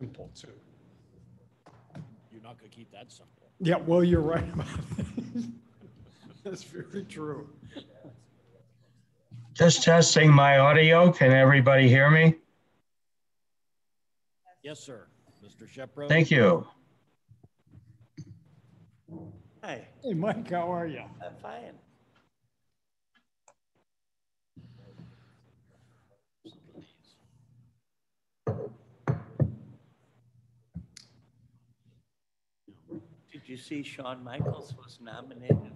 simple too. You're not going to keep that simple. Yeah, well, you're right about it. That's very true. Just testing my audio. Can everybody hear me? Yes, sir. Mr. Shepro. Thank you. Hi, Hey, Mike, how are you? I'm fine. Did you see Shawn Michaels was nominated?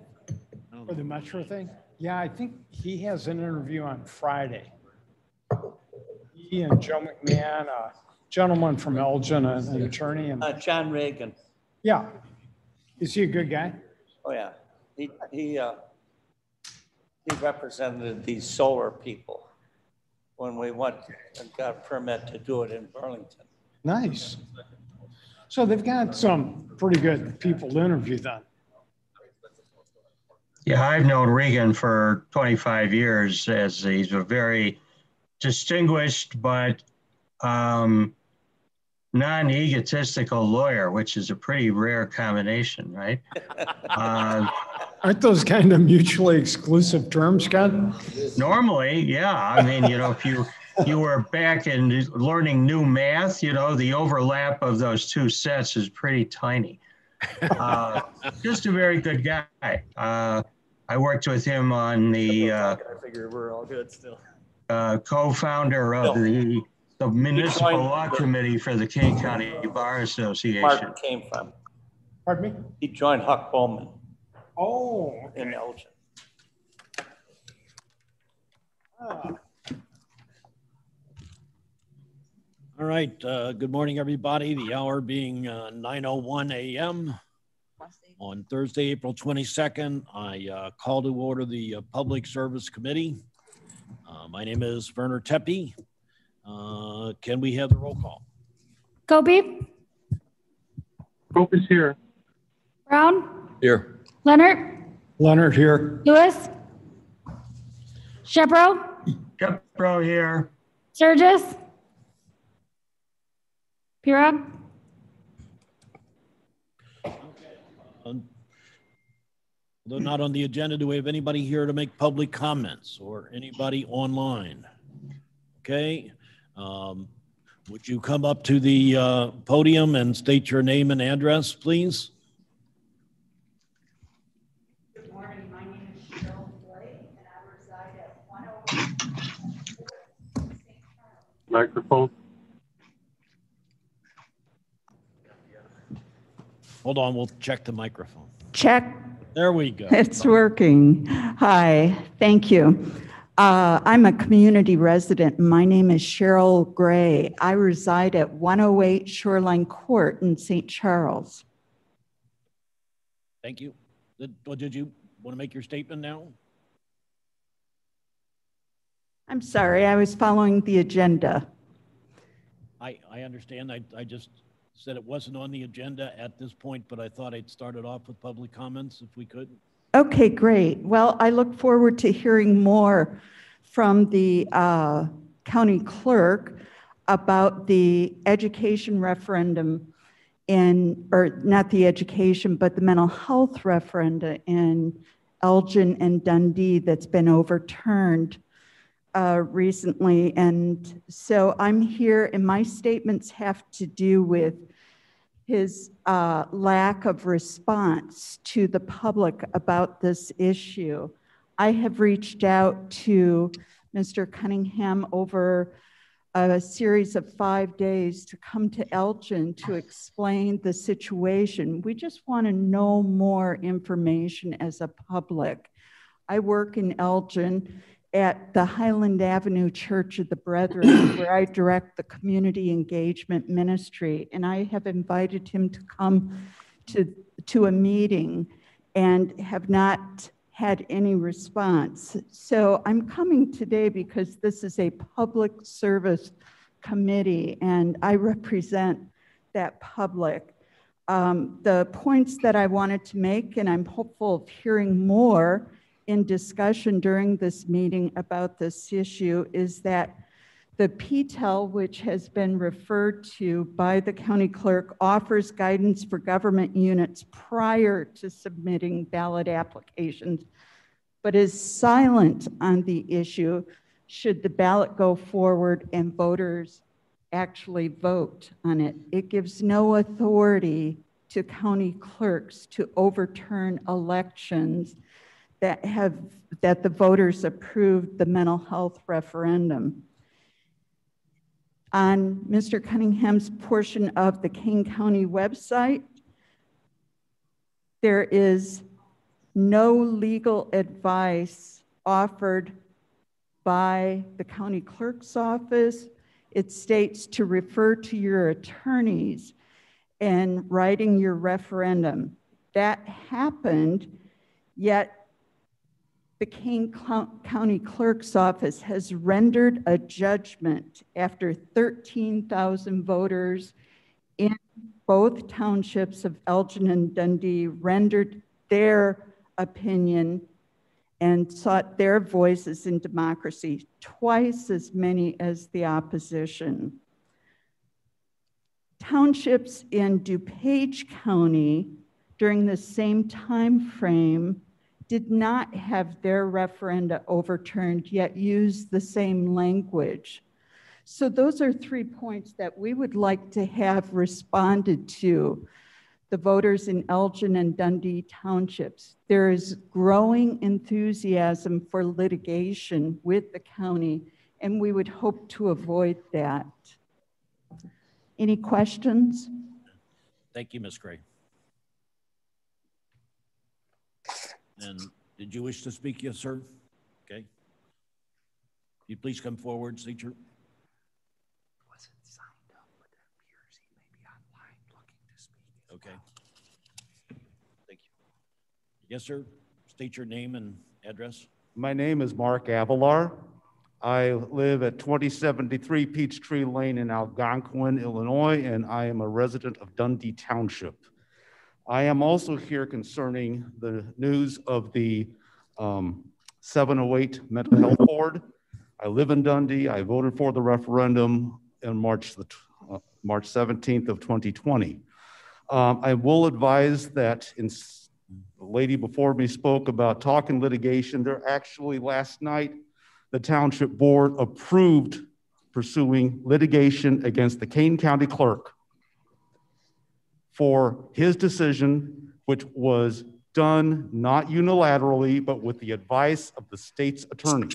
For the Metro thing? Yeah, I think he has an interview on Friday. He and Joe McMahon, a gentleman from Elgin, an attorney, and John Reagan. yeah. Is he a good guy? Oh, yeah. He represented these solar people when we went and got a permit to do it in Burlington. Nice. So they've got some pretty good people to interview then. Yeah, I've known Regan for 25 years as he's a very distinguished but non-egotistical lawyer, which is a pretty rare combination, right? Aren't those kind of mutually exclusive terms, Scott? Normally, yeah. I mean, you know, if you were back in learning new math, you know, the overlap of those two sets is pretty tiny. Just a very good guy. I worked with him on the I figure we're all good still. co-founder of the Municipal Law Committee for the King County Bar Association. Mark came from. Pardon me? He joined Huck Bowman Oh, in Elgin. All right. Good morning, everybody. The hour being 9:01 a.m. on Thursday, April 22nd. I call to order the Public Service Committee. My name is Werner Tepe. Can we have the roll call? Gopi? Pope is here. Brown? Here. Leonard? Leonard here. Lewis? Shepro? Shepro here. Sturgis? Pirog? Although not on the agenda, do we have anybody here to make public comments or anybody online? Okay. Would you come up to the podium and state your name and address, please? Good morning. My name is Cheryl Blake, and I reside at 108 St. Charles. Microphone. Hold on, we'll check the microphone. Check. There we go. It's working. Hi, thank you. I'm a community resident. My name is Cheryl Gray. I reside at 108 Shoreline Court in St. Charles. Thank you. Did you want to make your statement now? I'm sorry, I was following the agenda. I understand. I just said it wasn't on the agenda at this point, but I thought I'd start it off with public comments if we could. Okay, great. Well, I look forward to hearing more from the county clerk about the education referendum or not the education, but the mental health referenda in Elgin and Dundee that's been overturned recently. And so I'm here, and my statements have to do with his lack of response to the public about this issue. I have reached out to Mr. Cunningham over a series of 5 days to come to Elgin to explain the situation. We just want to know more information as a public. I work in Elgin at the Highland Avenue Church of the Brethren, where I direct the community engagement ministry. And I have invited him to come to a meeting and have not had any response. So I'm coming today because this is a public service committee and I represent that public. The points that I wanted to make, and I'm hopeful of hearing more in discussion during this meeting about this issue, is that The PTEL, which has been referred to by the county clerk, offers guidance for government units prior to submitting ballot applications, but is silent on the issue should the ballot go forward and voters actually vote on it. It gives no authority to county clerks to overturn elections that the voters approved the mental health referendum. On Mr. Cunningham's portion of the Kane County website, there is no legal advice offered by the county clerk's office. It states to refer to your attorneys in writing your referendum. That happened, yet the Kane County Clerk's Office has rendered a judgment after 13,000 voters in both townships of Elgin and Dundee rendered their opinion and sought their voices in democracy, twice as many as the opposition. Townships in DuPage County during the same time frame did not have their referenda overturned, yet used the same language. So those are 3 points that we would like to have responded to the voters in Elgin and Dundee townships. There is growing enthusiasm for litigation with the county, and we would hope to avoid that. Any questions? Thank you, Ms. Gray. And did you wish to speak? Yes, sir. Okay. Can you please come forward, state your. Wasn't signed up, but it appears he may be online looking to speak. Okay. Thank you. Yes, sir. State your name and address. My name is Mark Avalar. I live at 2073 Peachtree Lane in Algonquin, Illinois, and I am a resident of Dundee Township. I am also here concerning the news of the 708 Mental Health Board. I live in Dundee. I voted for the referendum on March 17th of 2020. I will advise that the lady before me spoke about talking litigation. There actually last night, the Township Board approved pursuing litigation against the Kane County Clerk for his decision, which was done not unilaterally, but with the advice of the state's attorney.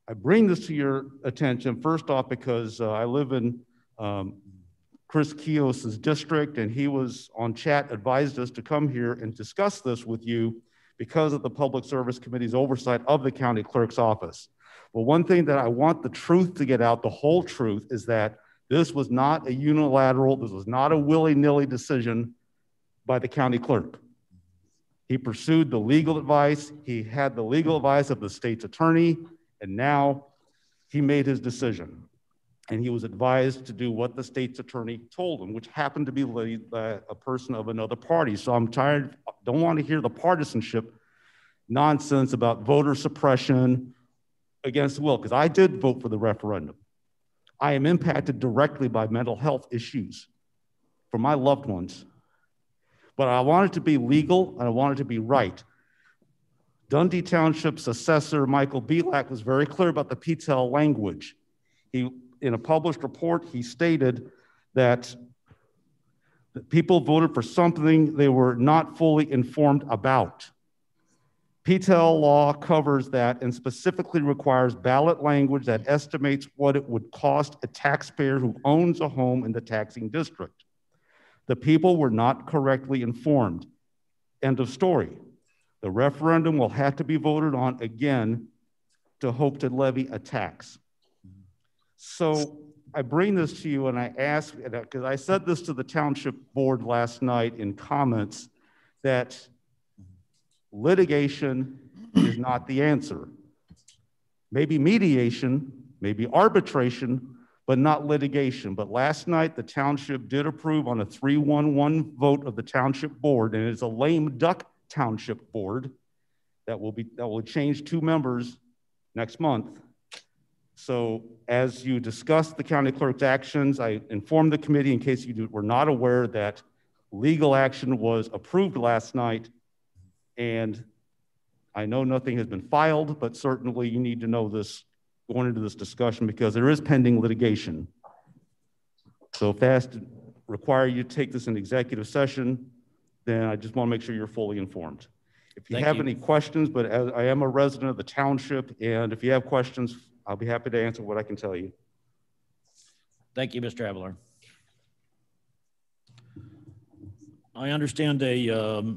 I bring this to your attention, first off, because I live in Chris Kios's district, and he was on chat, advised us to come here and discuss this with you because of the Public Service Committee's oversight of the county clerk's office. Well, one thing that I want the truth to get out, the whole truth, is that this was not a unilateral, this was not a willy-nilly decision by the county clerk. He pursued the legal advice, he had the legal advice of the state's attorney, and now he made his decision. And he was advised to do what the state's attorney told him, which happened to be a person of another party. So I'm tired, don't want to hear the partisanship nonsense about voter suppression against the will, because I did vote for the referendum. I am impacted directly by mental health issues for my loved ones. But I want it to be legal and I want it to be right. Dundee Township's assessor, Michael Belak, was very clear about the PTEL language. In a published report, he stated that people voted for something they were not fully informed about. PTEL law covers that and specifically requires ballot language that estimates what it would cost a taxpayer who owns a home in the taxing district. The people were not correctly informed. End of story. The referendum will have to be voted on again to hope to levy a tax. So I bring this to you and I ask, because I said this to the Township Board last night in comments, that litigation is not the answer. Maybe mediation, maybe arbitration, but not litigation. But last night, the township did approve on a 3-1-1 vote of the Township Board, and it's a lame duck Township Board that will change 2 members next month. So as you discussed the county clerk's actions, I informed the committee, in case you were not aware, that legal action was approved last night. And I know nothing has been filed, but certainly you need to know this going into this discussion because there is pending litigation. So if that's to require you to take this in executive session, then I just want to make sure you're fully informed. If you have any questions, but as I am a resident of the township, and if you have questions, I'll be happy to answer what I can tell you. Thank you, Mr. Avalar. I understand a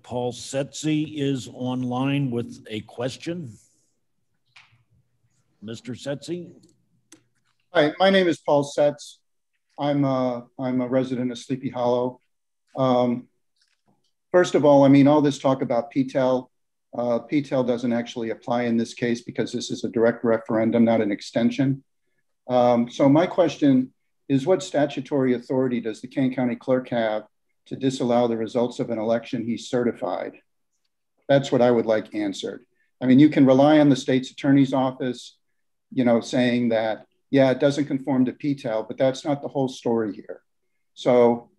Paul Setzi is online with a question. Mr. Setzi? Hi, my name is Paul Setz. I'm a resident of Sleepy Hollow. First of all, I mean, all this talk about PTEL, PTEL doesn't actually apply in this case because this is a direct referendum, not an extension. So my question is, what statutory authority does the Kane County Clerk have to disallow the results of an election he certified? That's what I would like answered. I mean, you can rely on the state's attorney's office, you know, saying that, yeah, it doesn't conform to PTEL, but that's not the whole story here. So,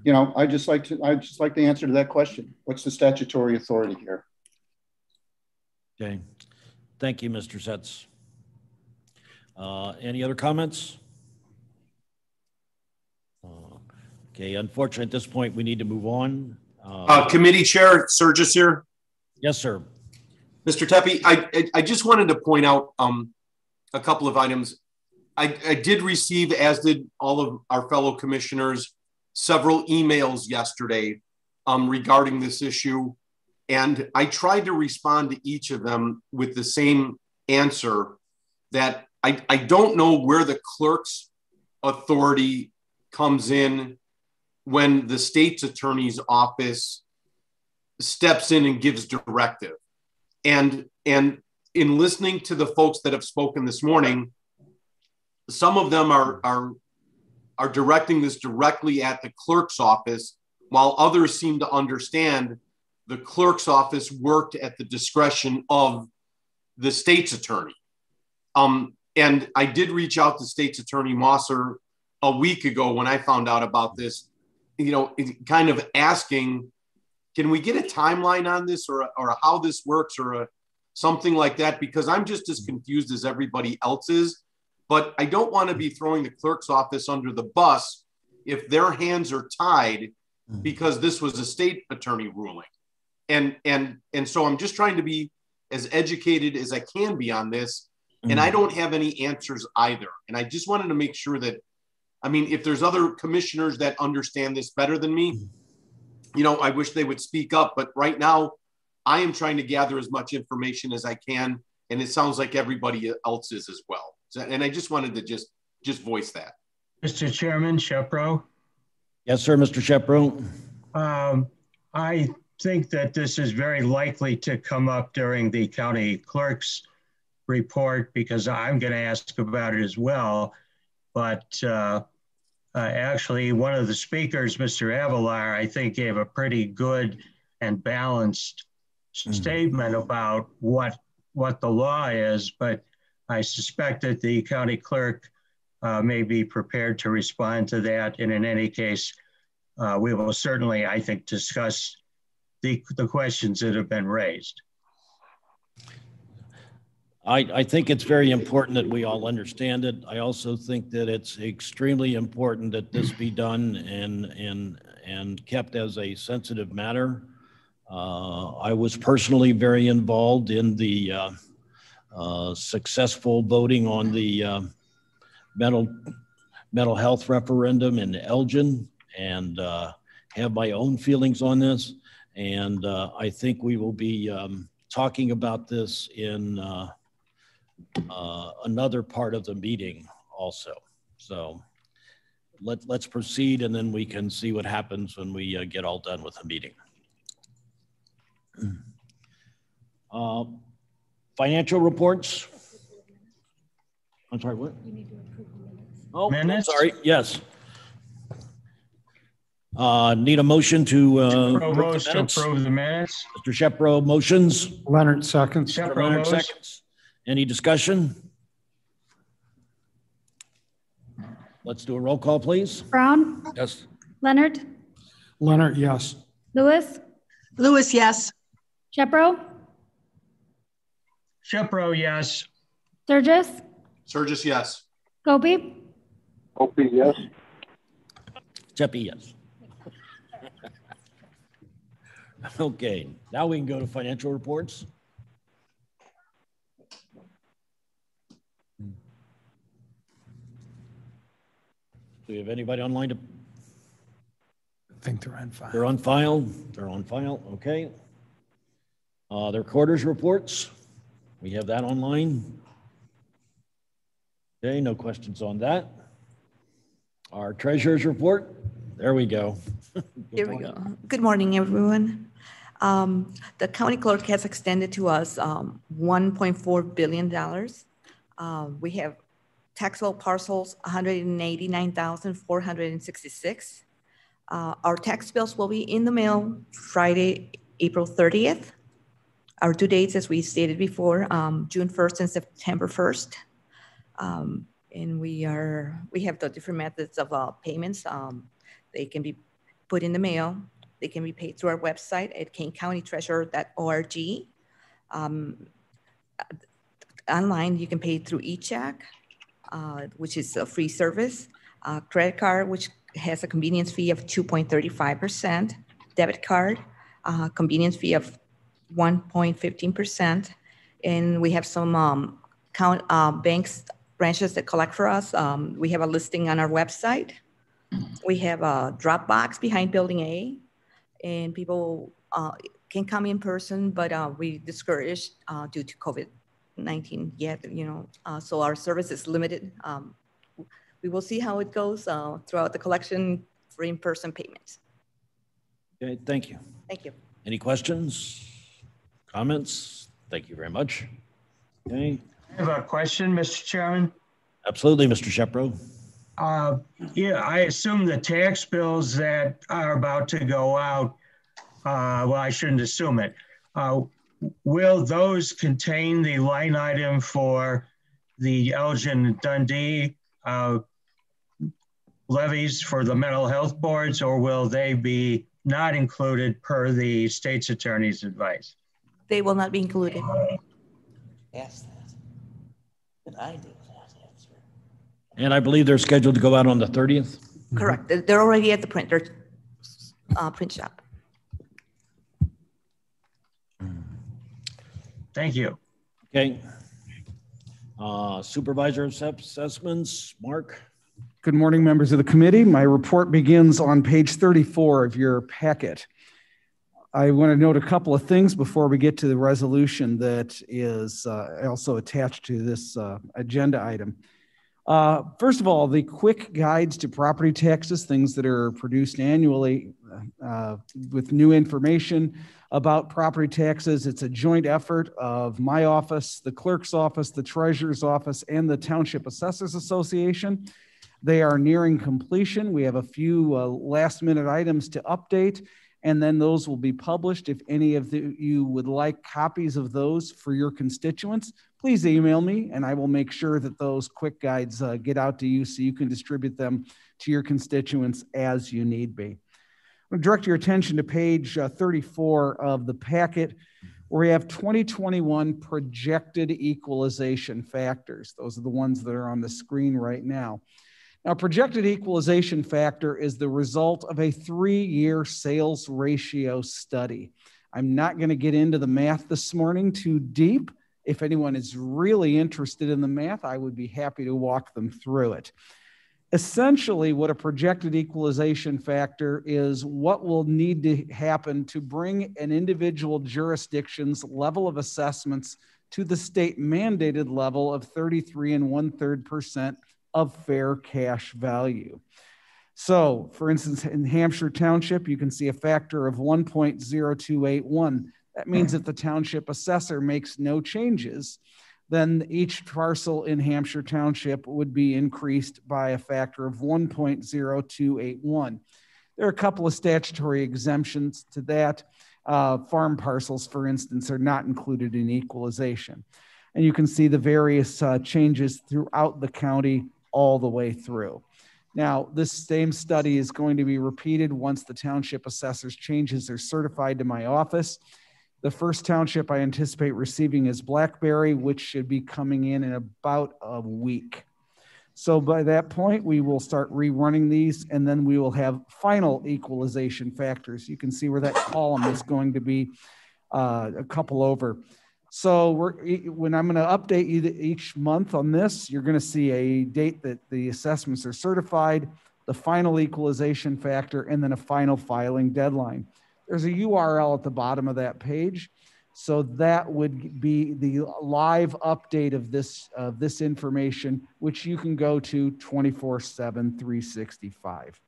you know, I'd just like the answer to that question. What's the statutory authority here? Okay, thank you, Mr. Setz. Any other comments? Okay, unfortunately, at this point, we need to move on. Committee Chair Surges here. Yes, sir. Mr. Tepe, I just wanted to point out a couple of items. I did receive, as did all of our fellow commissioners, several emails yesterday regarding this issue. And I tried to respond to each of them with the same answer, that I don't know where the clerk's authority comes in when the state's attorney's office steps in and gives directive. And in listening to the folks that have spoken this morning, some of them are directing this directly at the clerk's office, while others seem to understand the clerk's office worked at the discretion of the state's attorney. And I did reach out to State's Attorney Mosser a week ago when I found out about this, you know, kind of asking, can we get a timeline on this, or how this works, or something like that? Because I'm just as confused as everybody else is. But I don't want to be throwing the clerk's office under the bus if their hands are tied because this was a state attorney ruling. And so I'm just trying to be as educated as I can be on this. And I don't have any answers either. And I just wanted to make sure that, I mean, if there's other commissioners that understand this better than me, you know, I wish they would speak up. But right now, I am trying to gather as much information as I can. And it sounds like everybody else is as well. So, and I just wanted to just voice that. Mr. Chairman, Shepro. Yes, sir, Mr. Shepro. I think that this is very likely to come up during the county clerk's report, because I'm going to ask about it as well. But actually, one of the speakers, Mr. Avalar, I think gave a pretty good and balanced statement about what the law is. But I suspect that the county clerk may be prepared to respond to that. And in any case, we will certainly, I think, discuss the questions that have been raised. I think it's very important that we all understand it. I also think that it's extremely important that this be done and kept as a sensitive matter. I was personally very involved in the successful voting on the mental health referendum in Elgin, and have my own feelings on this. And I think we will be talking about this in another part of the meeting also. So let's proceed, and then we can see what happens when we get all done with the meeting. Financial reports. I'm sorry, what? You need to approve the minutes. Oh, minutes? Sorry, yes. Need a motion to approve the minutes. Approve the minutes. Mr. Shepro motions. Leonard seconds. Leonard seconds. Any discussion? Let's do a roll call, please. Brown, Yes. Leonard, Leonard, yes. Lewis, Lewis, yes. Shepro, Shepro, yes. Sturgis, Sturgis, yes. Gopi, Opie, yes. Cheppy, yes. Okay, now we can go to financial reports. Do we have anybody online to? I think they're on file. They're on file. They're on file. Okay. The recorder's reports. We have that online. Okay, no questions on that. Our treasurer's report. There we go. Here we go. Good morning, everyone. The county clerk has extended to us $1.4 billion. We have taxable parcels, 189,466. Our tax bills will be in the mail Friday, April 30th. Our due dates, as we stated before, June 1st and September 1st. And we have the different methods of payments. They can be put in the mail. They can be paid through our website at kanecountytreasurer.org. Online, you can pay through eCheck, which is a free service. Credit card, which has a convenience fee of 2.35%. Debit card, convenience fee of 1.15%. And we have some banks, branches that collect for us. We have a listing on our website. We have a drop box behind Building A, and people can come in person, but we discourage due to COVID-19 yet, so our service is limited. We will see how it goes throughout the collection for in-person payments. Okay, thank you. Thank you. Any questions, comments? Thank you very much. Okay. I have a question, Mr. Chairman. Absolutely, Mr. Shepro. Yeah, I assume the tax bills that are about to go out, well, I shouldn't assume it. Will those contain the line item for the Elgin Dundee levies for the mental health boards, or will they be not included per the state's attorney's advice? They will not be included. Ask that. And I do that answer. And I believe they're scheduled to go out on the 30th. Correct. They're already at the printer print shop. Thank you. Okay. Supervisor assessments, Mark. Good morning, members of the committee. My report begins on page 34 of your packet. I want to note a couple of things before we get to the resolution that is also attached to this agenda item. First of all, the quick guides to property taxes, things that are produced annually with new information about property taxes. It's a joint effort of my office, the clerk's office, the treasurer's office, and the Township Assessors Association. They are nearing completion. We have a few last minute items to update, and then those will be published. If any of you would like copies of those for your constituents, please email me and I will make sure that those quick guides get out to you so you can distribute them to your constituents as you need be. I'm going to direct your attention to page 34 of the packet, where we have 2021 projected equalization factors. Those are the ones that are on the screen right now. Now, projected equalization factor is the result of a 3-year sales ratio study. I'm not going to get into the math this morning too deep. If anyone is really interested in the math, I would be happy to walk them through it. Essentially, what a projected equalization factor is what will need to happen to bring an individual jurisdiction's level of assessments to the state mandated level of 33 1/3% of fair cash value. So, for instance, in Hampshire Township, you can see a factor of 1.0281. That means if the township assessor makes no changes, then each parcel in Hampshire Township would be increased by a factor of 1.0281. There are a couple of statutory exemptions to that. Farm parcels, for instance, are not included in equalization. And you can see the various changes throughout the county all the way through. Now, this same study is going to be repeated once the township assessors changes are certified to my office. The first township I anticipate receiving is Blackberry, which should be coming in about a week. So by that point, we will start rerunning these, and then we will have final equalization factors. You can see where that column is going to be a couple over. So when I'm going to update you each month on this, you're going to see a date that the assessments are certified, the final equalization factor, and then a final filing deadline. There's a URL at the bottom of that page. So that would be the live update of this information, which you can go to 24/7, 365.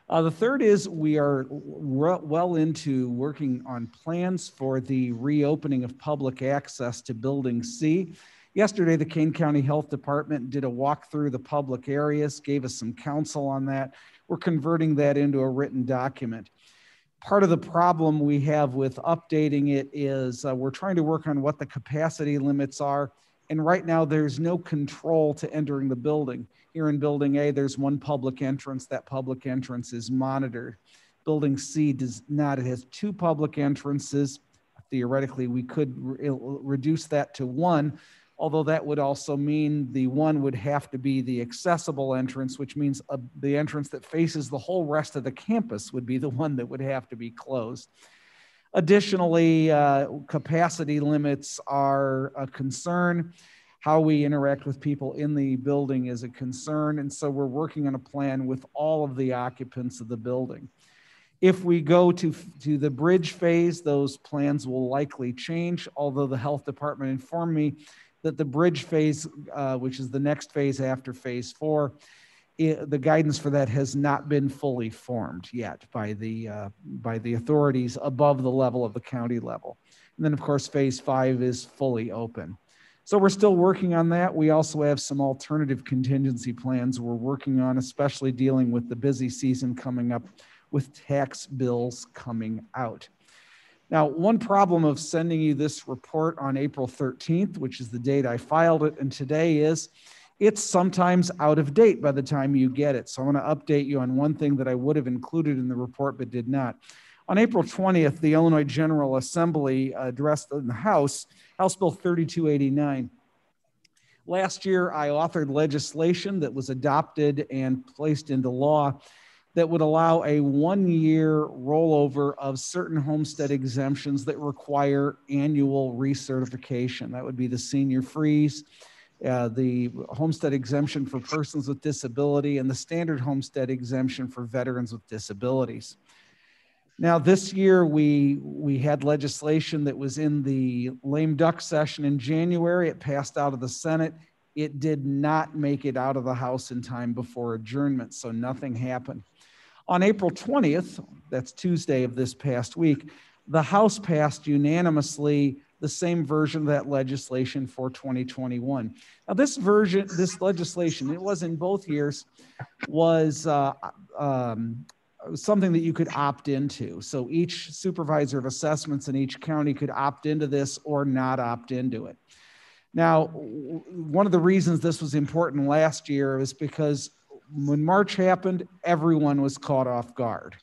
The third is we are well into working on plans for the reopening of public access to Building C. Yesterday, the Kane County Health Department did a walk through the public areas, gave us some counsel on that. We're converting that into a written document. Part of the problem we have with updating it is we're trying to work on what the capacity limits are. And right now there's no control to entering the building. Here in Building A, there's one public entrance. That public entrance is monitored. Building C does not. It has two public entrances. Theoretically, we could reduce that to one, although that would also mean the one would have to be the accessible entrance, which means the entrance that faces the whole rest of the campus would be the one that would have to be closed. Additionally, capacity limits are a concern. How we interact with people in the building is a concern. And so we're working on a plan with all of the occupants of the building. If we go to the bridge phase, those plans will likely change, although the health department informed me that the bridge phase, which is the next phase after phase 4, the guidance for that has not been fully formed yet by the authorities above the level of the county level. And then of course, phase 5 is fully open. So we're still working on that. We also have some alternative contingency plans we're working on, especially dealing with the busy season coming up with tax bills coming out. Now, one problem of sending you this report on April 13th, which is the date I filed it, and today is, it's sometimes out of date by the time you get it. So I want to update you on one thing that I would have included in the report but did not. On April 20th, the Illinois General Assembly addressed in the House Bill 3289. Last year, I authored legislation that was adopted and placed into law that would allow a 1-year rollover of certain homestead exemptions that require annual recertification. That would be the senior freeze, the homestead exemption for persons with disability, and the standard homestead exemption for veterans with disabilities. Now, this year, we had legislation that was in the lame duck session in January. It passed out of the Senate. It did not make it out of the House in time before adjournment, so nothing happened. On April 20th, that's Tuesday of this past week, the House passed unanimously the same version of that legislation for 2021. Now, this legislation, it was in both years, was something that you could opt into. So each supervisor of assessments in each county could opt into this or not opt into it. Now, one of the reasons this was important last year is because when March happened, everyone was caught off guard.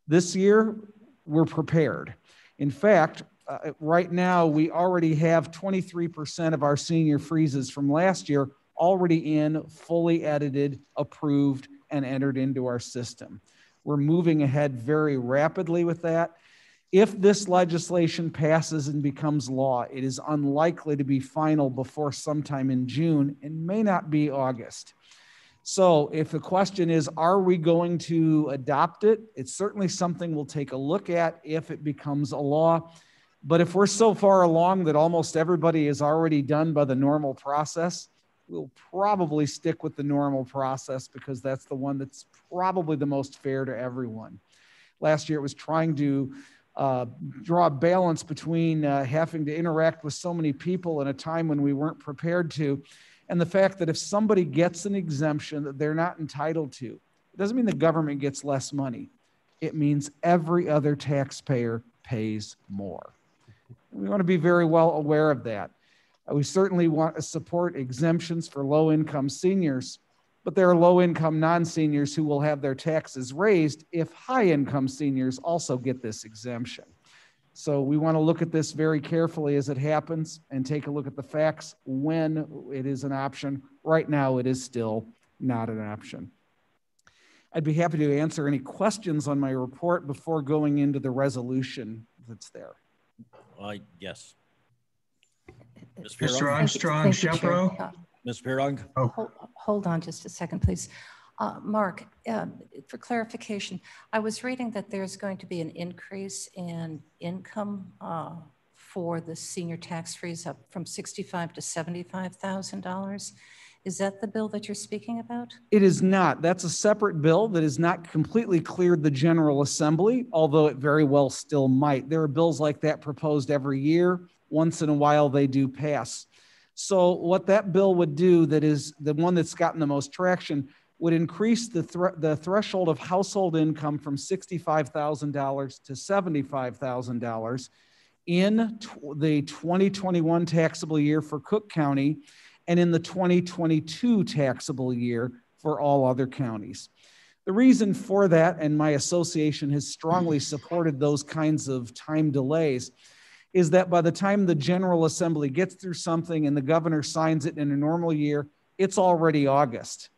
This year, we're prepared. In fact, right now, we already have 23% of our senior freezes from last year already in, fully edited, approved, and entered into our system. We're moving ahead very rapidly with that. If this legislation passes and becomes law, it is unlikely to be final before sometime in June and may not be August. So if the question is, are we going to adopt it? It's certainly something we'll take a look at if it becomes a law. But if we're so far along that almost everybody is already done by the normal process, we'll probably stick with the normal process because that's the one that's probably the most fair to everyone. Last year, it was trying to draw a balance between having to interact with so many people in a time when we weren't prepared to, and the fact that if somebody gets an exemption that they're not entitled to, it doesn't mean the government gets less money. It means every other taxpayer pays more. We want to be very well aware of that. We certainly want to support exemptions for low-income seniors, but there are low-income non-seniors who will have their taxes raised if high-income seniors also get this exemption. So we want to look at this very carefully as it happens and take a look at the facts when it is an option. Right now, it is still not an option. I'd be happy to answer any questions on my report before going into the resolution that's there. Yes. Mr. Armstrong, Shepro. Ms. Pirog? Hold on just a second, please. Mark, for clarification, I was reading that there's going to be an increase in income for the senior tax freeze up from $65,000 to $75,000. Is that the bill that you're speaking about? It is not. That's a separate bill that has not completely cleared the General Assembly, although it very well still might. There are bills like that proposed every year. Once in a while, they do pass. So what that bill would do, that is the one that's gotten the most traction, would increase the threshold of household income from $65,000 to $75,000 in the 2021 taxable year for Cook County and in the 2022 taxable year for all other counties. The reason for that, and my association has strongly supported those kinds of time delays, is that by the time the General Assembly gets through something and the governor signs it in a normal year, it's already August.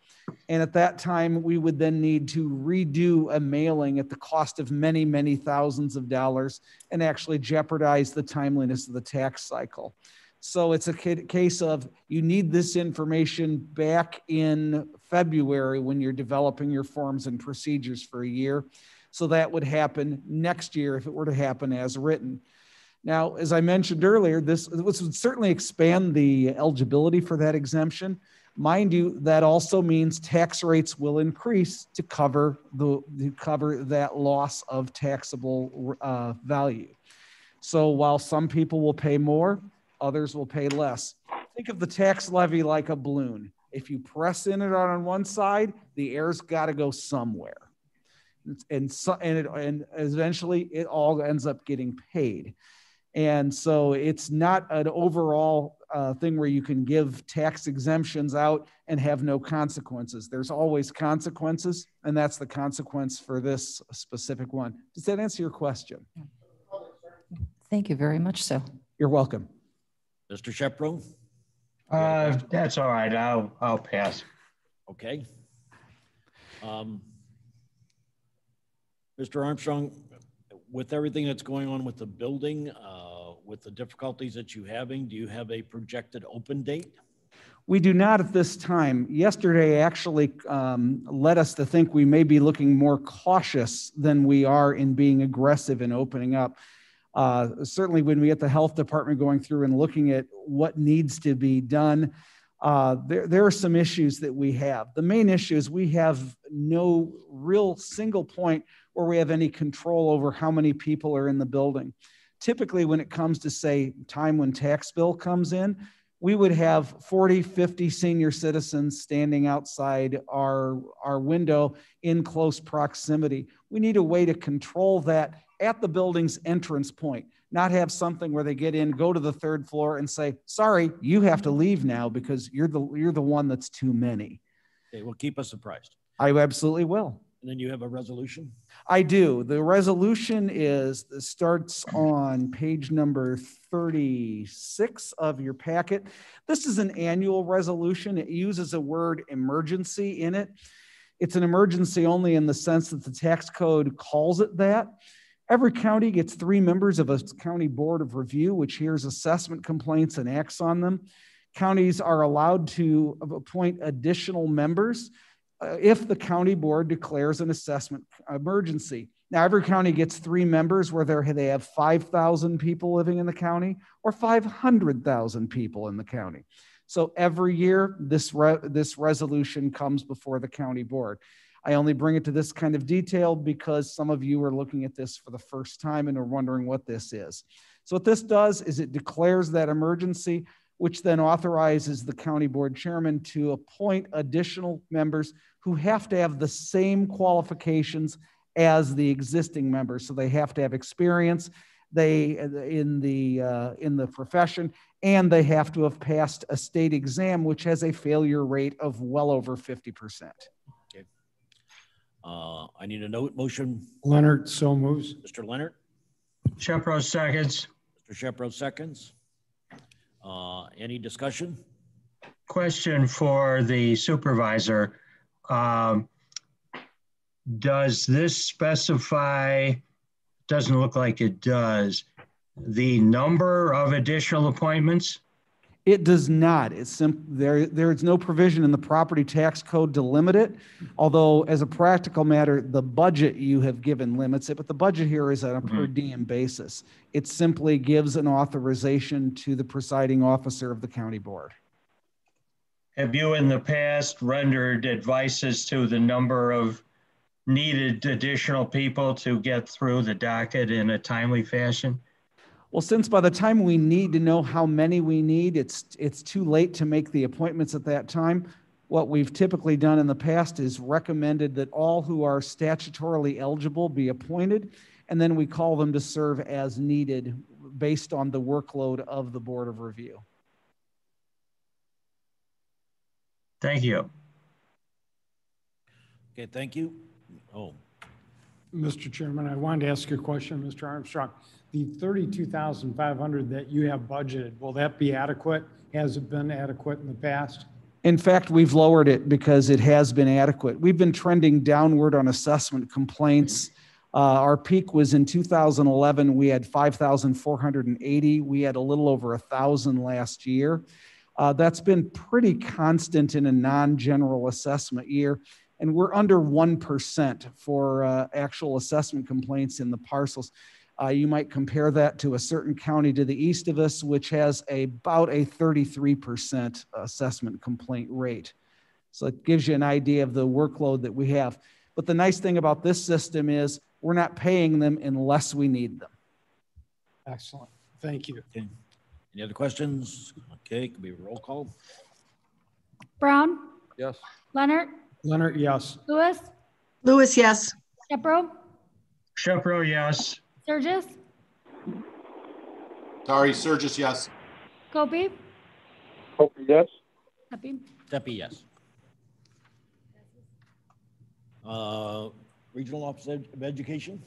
And at that time, we would then need to redo a mailing at the cost of many, many thousands of dollars and actually jeopardize the timeliness of the tax cycle. So it's a case of you need this information back in February when you're developing your forms and procedures for a year. So that would happen next year if it were to happen as written. Now, as I mentioned earlier, this would certainly expand the eligibility for that exemption. Mind you, that also means tax rates will increase to cover that loss of taxable value. So while some people will pay more, others will pay less. Think of the tax levy like a balloon. If you press in it on one side, the air's got to go somewhere, and eventually it all ends up getting paid. And so it's not an overall thing where you can give tax exemptions out and have no consequences. There's always consequences, and that's the consequence for this specific one. Does that answer your question? Thank you very much so. You're welcome. Mr. Shepro? That's all right. I'll pass. Okay. Mr. Armstrong, with everything that's going on with the building, with the difficulties that you're having, do you have a projected open date? We do not at this time. Yesterday actually led us to think we may be looking more cautious than we are in being aggressive in opening up. Certainly when we get the health department going through and looking at what needs to be done, there are some issues that we have. The main issue is we have no real single point where we have any control over how many people are in the building. Typically, when it comes to, say, time when tax bill comes in, we would have 40, 50 senior citizens standing outside our window in close proximity. We need a way to control that at the building's entrance point, not have something where they get in, go to the third floor and say, sorry, you have to leave now because you're the one that's too many. Okay, well, keep us surprised. I absolutely will. And then you have a resolution? I do. The resolution starts on page number 36 of your packet. This is an annual resolution. It uses a word emergency in it. It's an emergency only in the sense that the tax code calls it that. Every county gets 3 members of a county board of review, which hears assessment complaints and acts on them. Counties are allowed to appoint additional members if the county board declares an assessment emergency. Now, every county gets 3 members, whether they have 5,000 people living in the county or 500,000 people in the county. So every year, this resolution comes before the county board. I only bring it to this kind of detail because some of you are looking at this for the first time and are wondering what this is. So what this does is it declares that emergency, which then authorizes the county board chairman to appoint additional members who have to have the same qualifications as the existing members. So they have to have experience, in the profession, and they have to have passed a state exam, which has a failure rate of well over 50%. Okay. I need a motion. Leonard, so moves. Mr. Leonard. Shepro seconds. Mr. Shepro seconds. Any discussion? Question for the supervisor. Does this specify, doesn't look like it does, the number of additional appointments? It does not. It's there is no provision in the property tax code to limit it. Although as a practical matter, the budget you have given limits it, but the budget here is on a per diem basis. It simply gives an authorization to the presiding officer of the county board. Have you in the past rendered advices to the number of needed additional people to get through the docket in a timely fashion? Well, since by the time we need to know how many we need, it's too late to make the appointments at that time. What we've typically done in the past is recommended that all who are statutorily eligible be appointed, and then we call them to serve as needed based on the workload of the Board of Review. Thank you. Okay, thank you. Oh. Mr. Chairman, I wanted to ask you a question, Mr. Armstrong. The $32,500 that you have budgeted, will that be adequate? Has it been adequate in the past? In fact, we've lowered it because it has been adequate. We've been trending downward on assessment complaints. Our peak was in 2011. We had 5,480. We had a little over 1,000 last year. That's been pretty constant in a non-general assessment year. And we're under 1% for actual assessment complaints in the parcels. You might compare that to a certain county to the east of us, which has about a 33% assessment complaint rate. So it gives you an idea of the workload that we have. But the nice thing about this system is we're not paying them unless we need them. Excellent. Thank you. Okay. Any other questions? Okay, could be a roll call. Brown, Yes. Leonard, Leonard, yes. Lewis, Lewis, yes. Shepro, Shepro, yes. Sturgis, Sorry, Surgis, yes. Kobe, Yes. Happy. Steffi, yes. Regional Office of Education?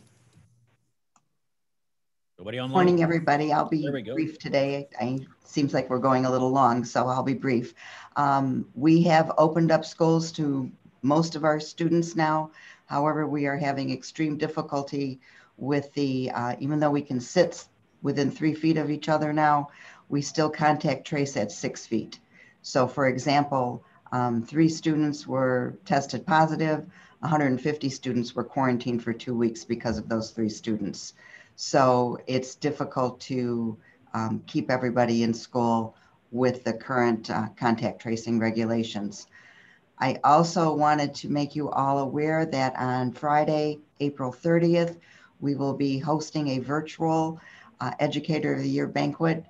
Nobody online? Morning, everybody. I'll be There we go. brief today. Seems like we're going a little long, so I'll be brief. We have opened up schools to most of our students now. However, we are having extreme difficulty with the, even though we can sit within 3 feet of each other now, we still contact trace at 6 feet. So for example, 3 students were tested positive, 150 students were quarantined for 2 weeks because of those 3 students. So it's difficult to keep everybody in school with the current contact tracing regulations. I also wanted to make you all aware that on Friday, April 30th, we will be hosting a virtual Educator of the Year banquet.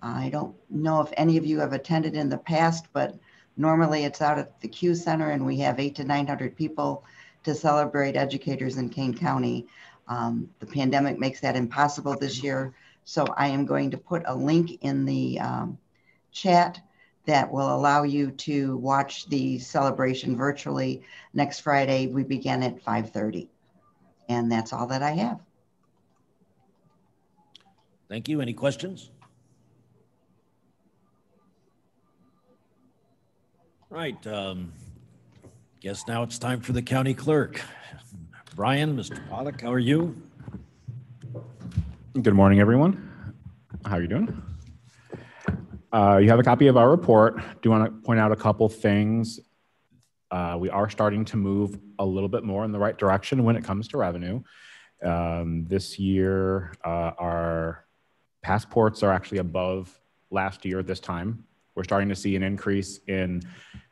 I don't know if any of you have attended in the past, but normally it's out at the Q Center and we have 800 to 900 people to celebrate educators in Kane County. The pandemic makes that impossible this year. So I am going to put a link in the chat that will allow you to watch the celebration virtually. Next Friday, we begin at 5:30. And that's all that I have. Thank you. Any questions? Right. Guess now it's time for the county clerk. Brian, Mr. Pollock, how are you? Good morning, everyone. How are you doing? You have a copy of our report. Do want to point out a couple things. We are starting to move a little bit more in the right direction when it comes to revenue. This year, our passports are actually above last year at this time. We're starting to see an increase in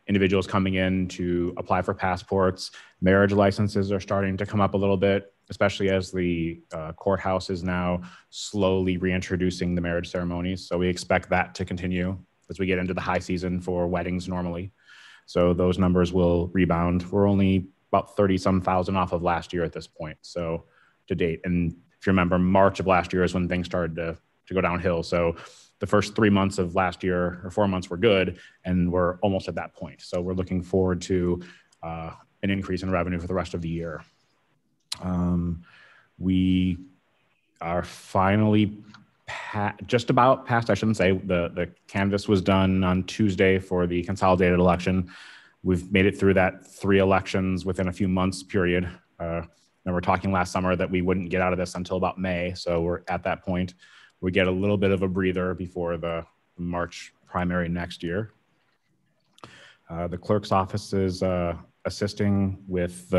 individuals coming in to apply for passports. Marriage licenses are starting to come up a little bit, especially as the courthouse is now slowly reintroducing the marriage ceremonies. So we expect that to continue as we get into the high season for weddings normally. So those numbers will rebound. We're only about 30-some thousand off of last year at this point, so to date. And if you remember, March of last year is when things started to go downhill. So the first 3 months of last year, or 4 months, were good, and we're almost at that point. So we're looking forward to an increase in revenue for the rest of the year. We are finally just about passed, I shouldn't say, the canvass was done on Tuesday for the consolidated election. We've made it through that 3 elections within a few months period. And we're talking last summer that we wouldn't get out of this until about May. So we're at that point. We get a little bit of a breather before the March primary next year. The clerk's office is assisting with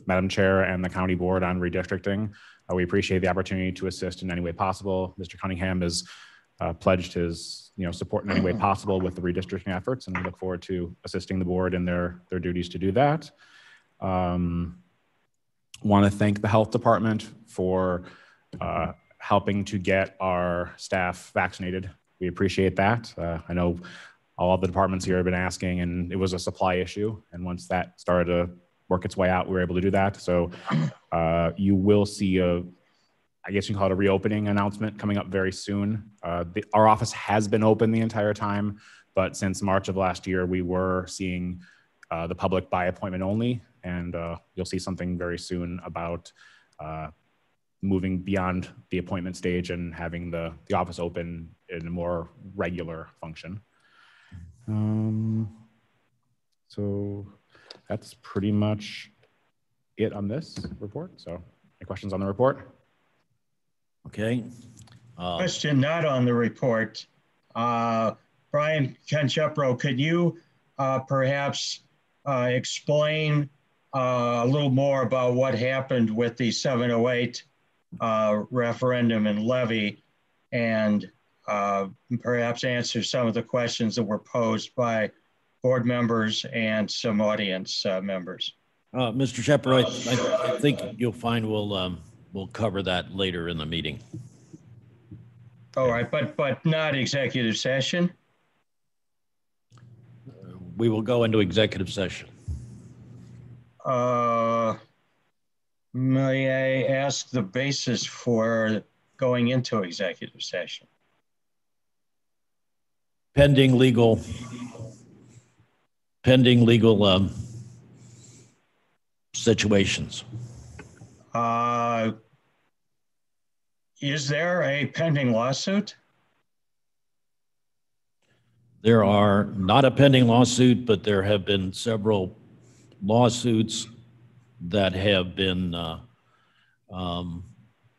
Madam Chair and the county board on redistricting. We appreciate the opportunity to assist in any way possible. Mr. Cunningham has pledged his support in any way possible with the redistricting efforts, and we look forward to assisting the board in their duties to do that. Want to thank the health department for helping to get our staff vaccinated. We appreciate that. I know all of the departments here have been asking, and it was a supply issue. And once that started to work its way out, we were able to do that. So you will see I guess you can call it a reopening announcement coming up very soon. Our office has been open the entire time, but since March of last year, we were seeing the public by appointment only, and you'll see something very soon about moving beyond the appointment stage and having the office open in a more regular function. So that's pretty much it on this report. So any questions on the report? Okay. Question not on the report. Brian Conchepro, could you perhaps explain a little more about what happened with the 708 referendum and levy, and perhaps answer some of the questions that were posed by board members and some audience members? Mr. Shepard, I think you'll find we'll cover that later in the meeting. All right, but not executive session? We will go into executive session. May I ask the basis for going into executive session? Pending legal situations. Is there a pending lawsuit? There are not a pending lawsuit, but there have been several lawsuits that have been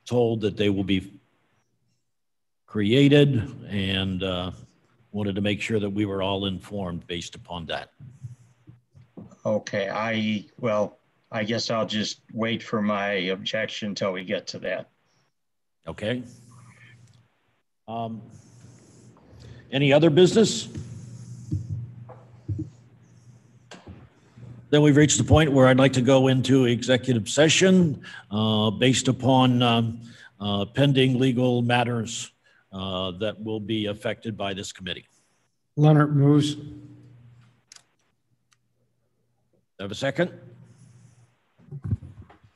told that they will be created, and wanted to make sure that we were all informed based upon that. Okay, I guess I'll just wait for my objection until we get to that. Okay. Any other business? Then we've reached the point where I'd like to go into executive session based upon pending legal matters that will be affected by this committee. Leonard moves. Have a second?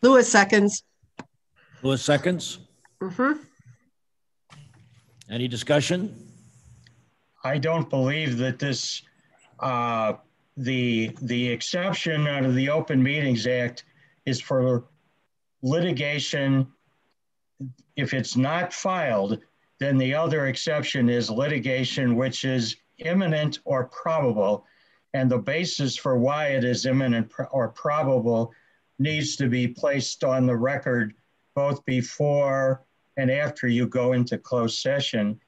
Lewis seconds. Lewis seconds. Any discussion? I don't believe that this, the exception under the Open Meetings Act is for litigation. If it's not filed, then the other exception is litigation which is imminent or probable. And the basis for why it is imminent or probable needs to be placed on the record both before and after you go into closed session.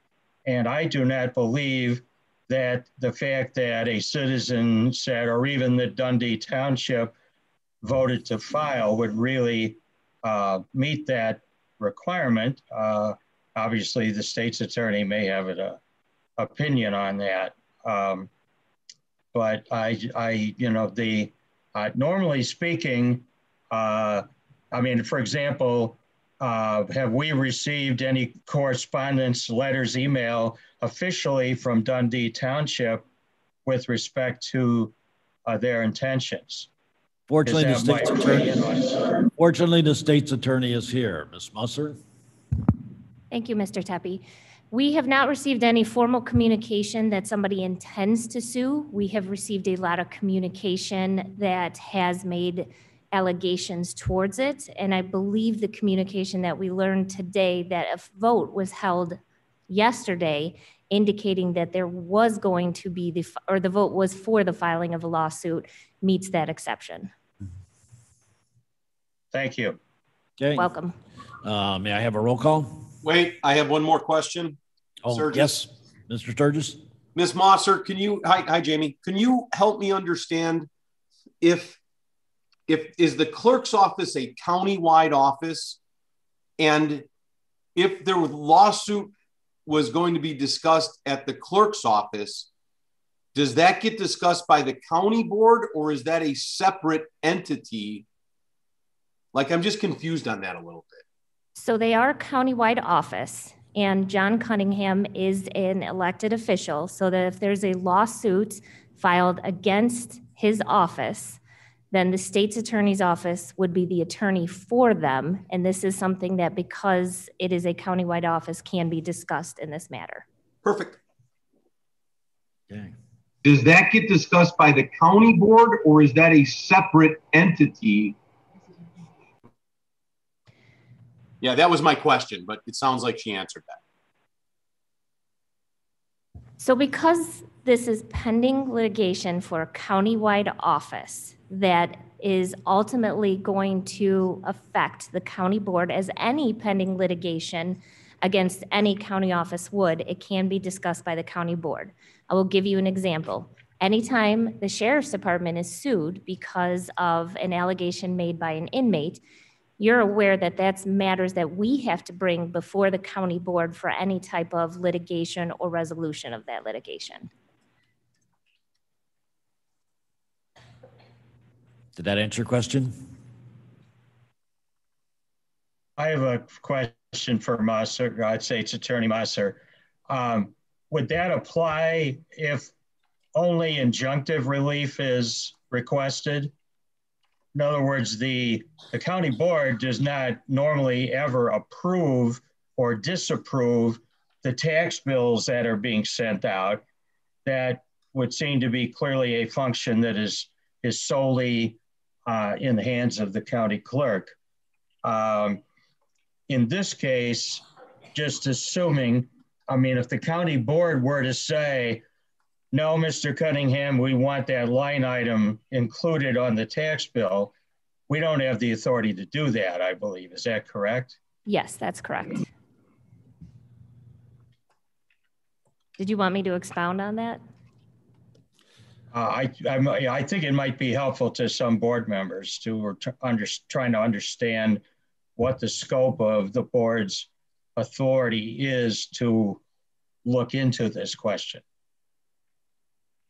And I do not believe that the fact that a citizen said, or even the Dundee Township voted to file, would really meet that requirement. Obviously, the state's attorney may have an opinion on that. But normally speaking, I mean, for example, have we received any correspondence, letters, email officially from Dundee Township with respect to their intentions? Fortunately, the Is that my state's attorney, opinion? fortunately, the state's attorney is here. Ms. Musser? Thank you, Mr. Tepe. We have not received any formal communication that somebody intends to sue. We have received a lot of communication that has made allegations towards it. And I believe the communication that we learned today, that a vote was held yesterday indicating that there was going to be the vote was for the filing of a lawsuit, meets that exception. Thank you. Okay. Welcome. May I have a roll call? Wait, I have one more question. Oh, Sturgis. yes, Mr. Sturgis. Ms. Mosser, can you, hi, Jamie, can you help me understand if is the clerk's office a countywide office, and if their lawsuit was going to be discussed at the clerk's office, does that get discussed by the county board, or is that a separate entity? Like, I'm just confused on that a little bit. So they are a countywide office, and John Cunningham is an elected official, so that if there's a lawsuit filed against his office, then the state's attorney's office would be the attorney for them. And this is something that, because it is a countywide office, can be discussed in this matter. Perfect. Okay. Does that get discussed by the county board, or is that a separate entity? Yeah, that was my question, but it sounds like she answered that. So because this is pending litigation for a countywide office that is ultimately going to affect the county board, as any pending litigation against any county office would, it can be discussed by the county board. I will give you an example. Anytime the sheriff's department is sued because of an allegation made by an inmate, you're aware that that's matters that we have to bring before the county board for any type of litigation or resolution of that litigation. Did that answer your question? I have a question for Musser. I'd say it's Attorney Musser. Would that apply if only injunctive relief is requested? In other words, the county board does not normally ever approve or disapprove the tax bills that are being sent out. That would seem to be clearly a function that is solely in the hands of the county clerk. In this case, just assuming, I mean, if the county board were to say, no, Mr. Cunningham, we want that line item included on the tax bill, we don't have the authority to do that, I believe. Is that correct? Yes, that's correct. Did you want me to expound on that? I think it might be helpful to some board members who are trying to understand what the scope of the board's authority is to look into this question.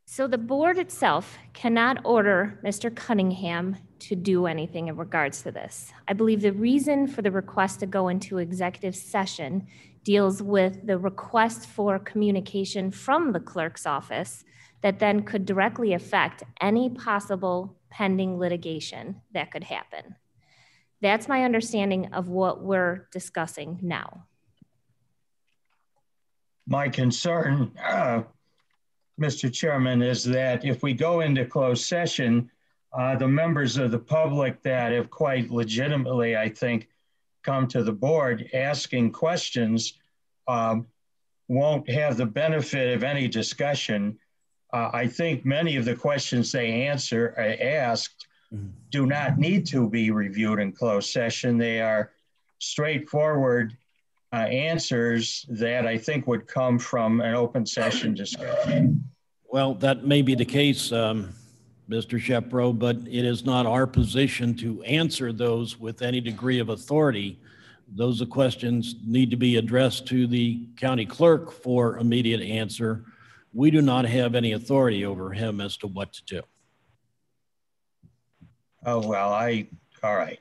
So the board itself cannot order Mr. Cunningham to do anything in regards to this. I believe the reason for the request to go into executive session deals with the request for communication from the clerk's office that then could directly affect any possible pending litigation that could happen. That's my understanding of what we're discussing now. My concern, Mr. Chairman, is that if we go into closed session, the members of the public that have quite legitimately, I think, come to the board asking questions won't have the benefit of any discussion. I think many of the questions they asked do not need to be reviewed in closed session. They are straightforward answers that I think would come from an open session discussion. Well, that may be the case, Mr. Shepro, but it is not our position to answer those with any degree of authority. Those questions need to be addressed to the county clerk for immediate answer. We do not have any authority over him as to what to do. Oh, well, all right.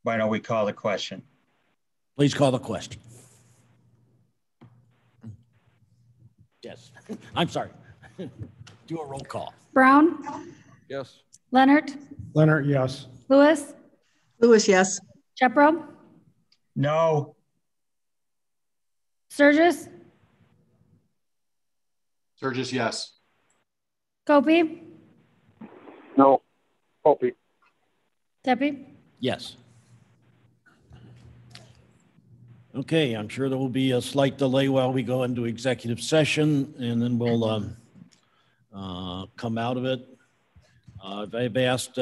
Why don't we call the question? Please call the question. Yes, I'm sorry. Do a roll call. Brown? Yes. Leonard, Leonard, yes. Lewis, Lewis, yes. Shepro, No. Sturgis, Sturgis, yes. Gopi, No. Opie. Tepe. Yes. Okay, I'm sure there will be a slight delay while we go into executive session, and then we'll come out of it. I've asked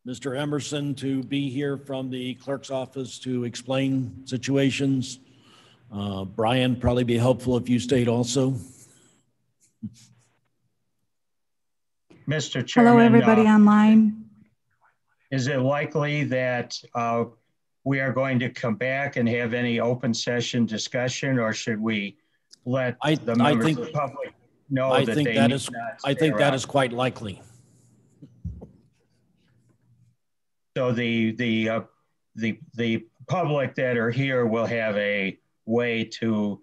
Mr. Emerson to be here from the clerk's office to explain situations. Brian, probably be helpful if you stayed also. Mr. Chairman. Hello, everybody online. Is it likely that we are going to come back and have any open session discussion, or should we let the members of the public know that they need not stay I think that around? is quite likely. So the public that are here will have a way to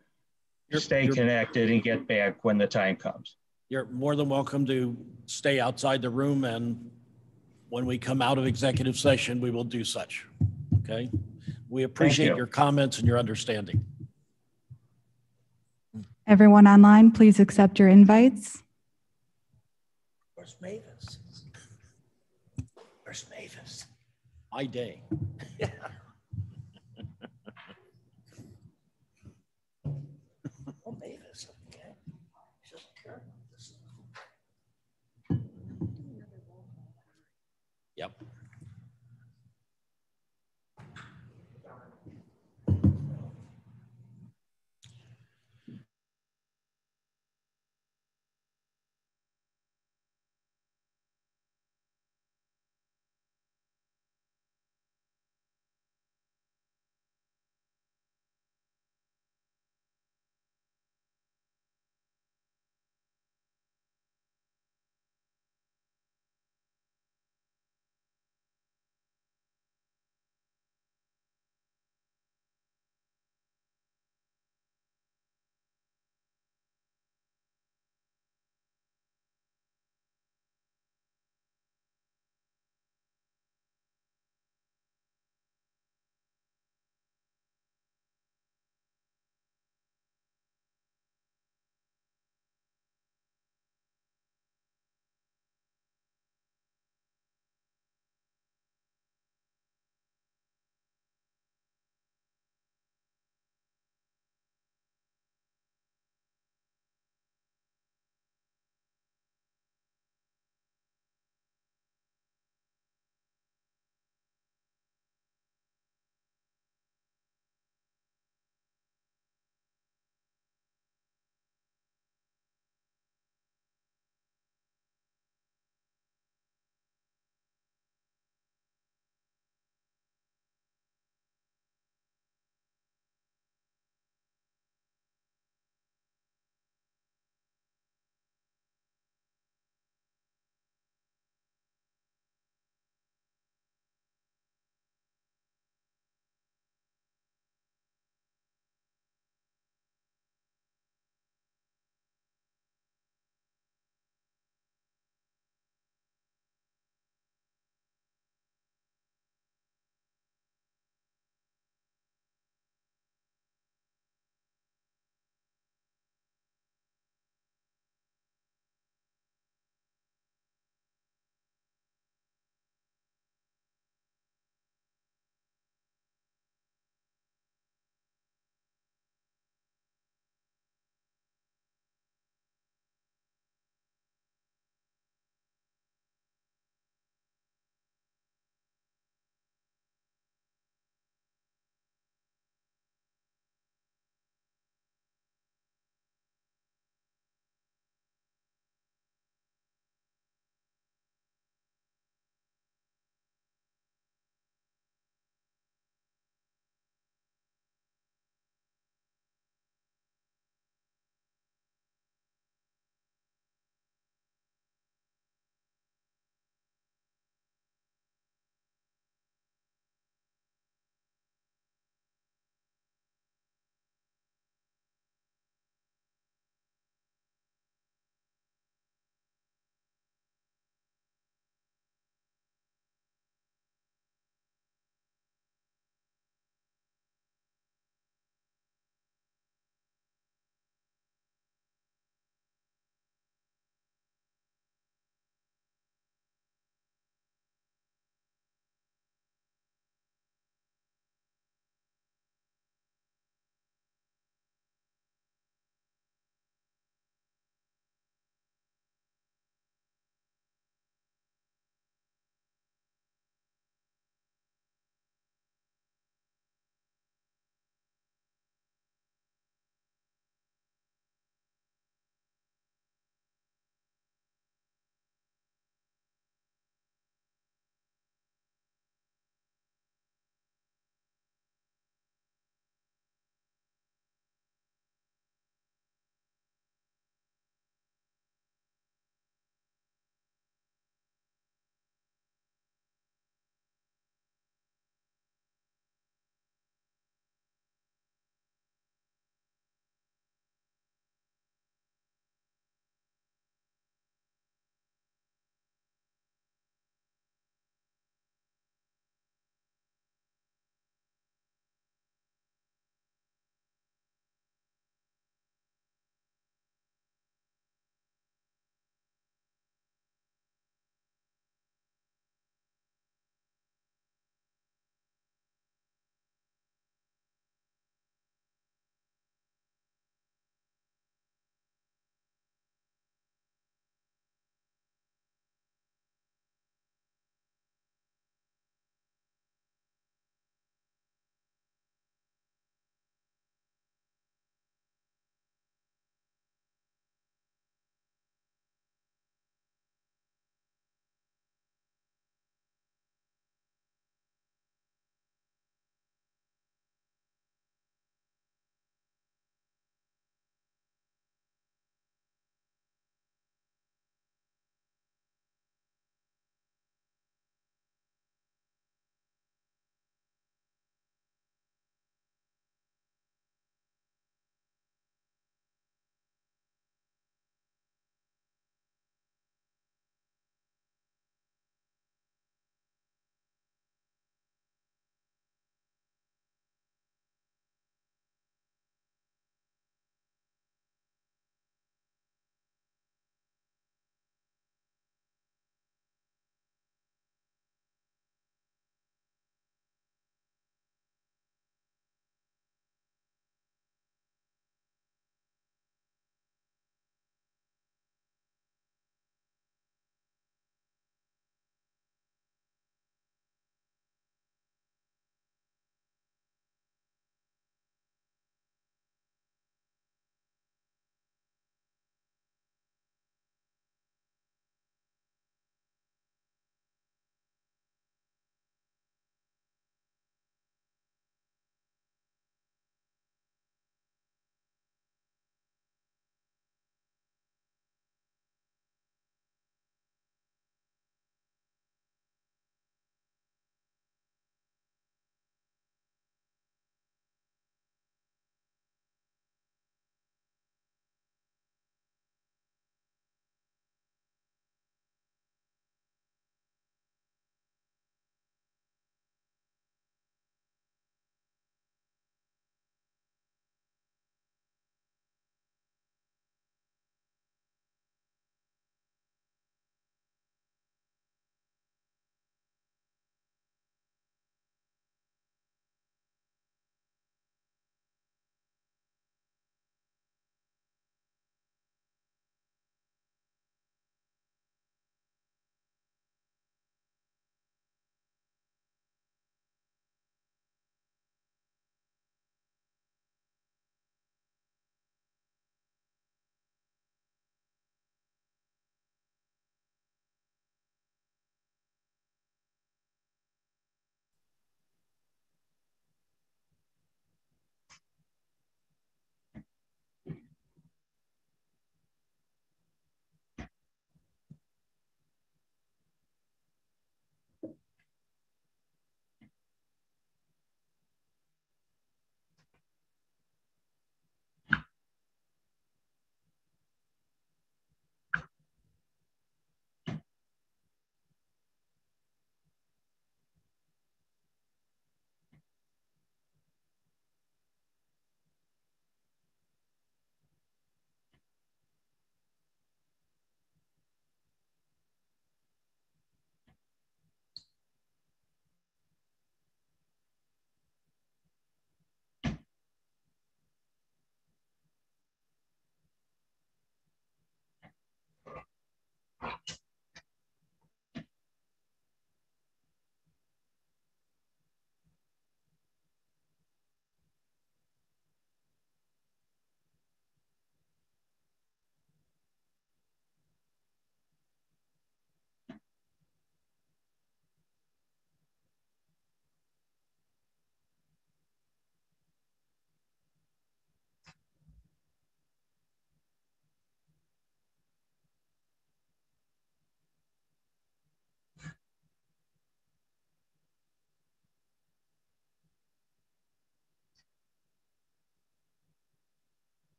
stay connected and get back when the time comes. You're more than welcome to stay outside the room, and when we come out of executive session, we will do such. Okay? We appreciate your comments and your understanding. Everyone online, please accept your invites. Where's Mavis? Where's Mavis? My day. Yeah. Oh, Mavis. Okay. She doesn't care about this. Yep.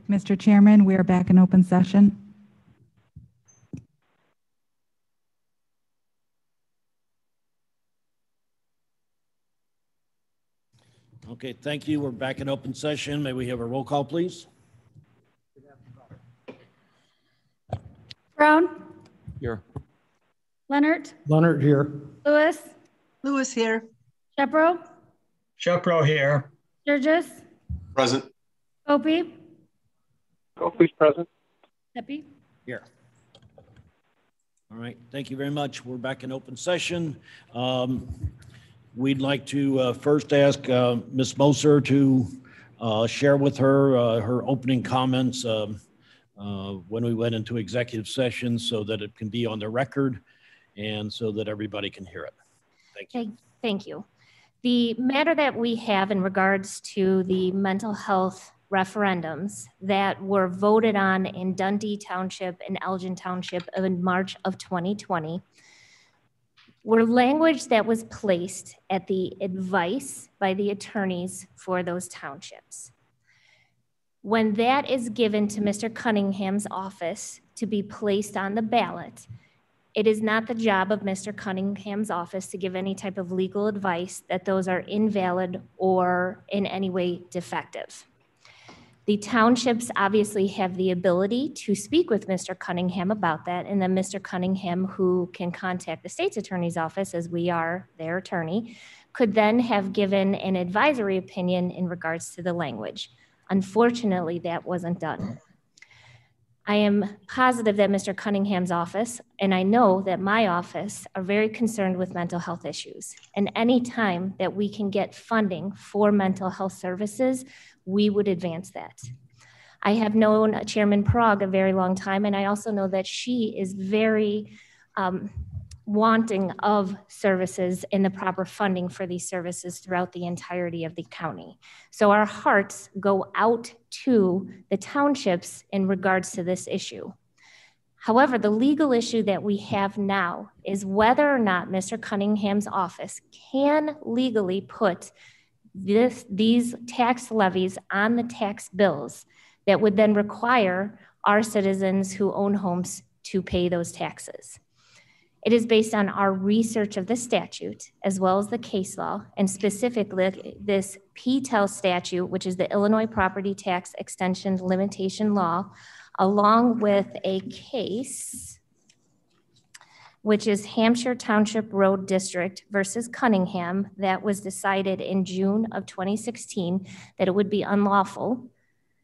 Mr. Chairman, we are back in open session. Okay, thank you. We're back in open session. May we have a roll call, please? Brown, Here. Leonard, Leonard here. Lewis, Lewis here. Shepro, Shepro here. Sturgis, Present. Gopi, Gopi's present. Pepe. Here. All right, thank you very much. We're back in open session. We'd like to first ask Ms. Moser to share with her her opening comments when we went into executive session so that it can be on the record and so that everybody can hear it. Thank you. Thank you. The matter that we have in regards to the mental health referendums that were voted on in Dundee Township and Elgin Township in March of 2020 were language that was placed at the advice by the attorneys for those townships. When that is given to Mr. Cunningham's office to be placed on the ballot, it is not the job of Mr. Cunningham's office to give any type of legal advice that those are invalid or in any way defective. The townships obviously have the ability to speak with Mr. Cunningham about that, and then Mr. Cunningham, who can contact the state's attorney's office, as we are their attorney, could then have given an advisory opinion in regards to the language. Unfortunately, that wasn't done. I am positive that Mr. Cunningham's office, and I know that my office, are very concerned with mental health issues. And any time that we can get funding for mental health services, we would advance that. I have known Chairman Prague a very long time, and I also know that she is very wanting of services and the proper funding for these services throughout the entirety of the county. So our hearts go out to the townships in regards to this issue. However, the legal issue that we have now is whether or not Mr. Cunningham's office can legally put these tax levies on the tax bills that would then require our citizens who own homes to pay those taxes. It is based on our research of the statute as well as the case law, and specifically this PTEL statute, which is the Illinois Property Tax Extension Limitation Law, along with a case, which is Hampshire Township Road District versus Cunningham, that was decided in June of 2016, that it would be unlawful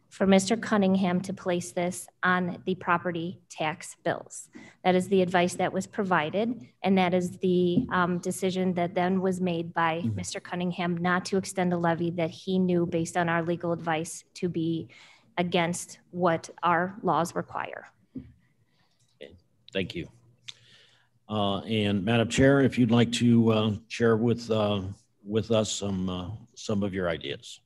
for Mr. Cunningham to place this on the property tax bills. That is the advice that was provided, and that is the decision that then was made by Mr. Cunningham not to extend a levy that he knew, based on our legal advice, to be against what our laws require. Okay. Thank you. And Madam Chair, if you'd like to share with us some of your ideas.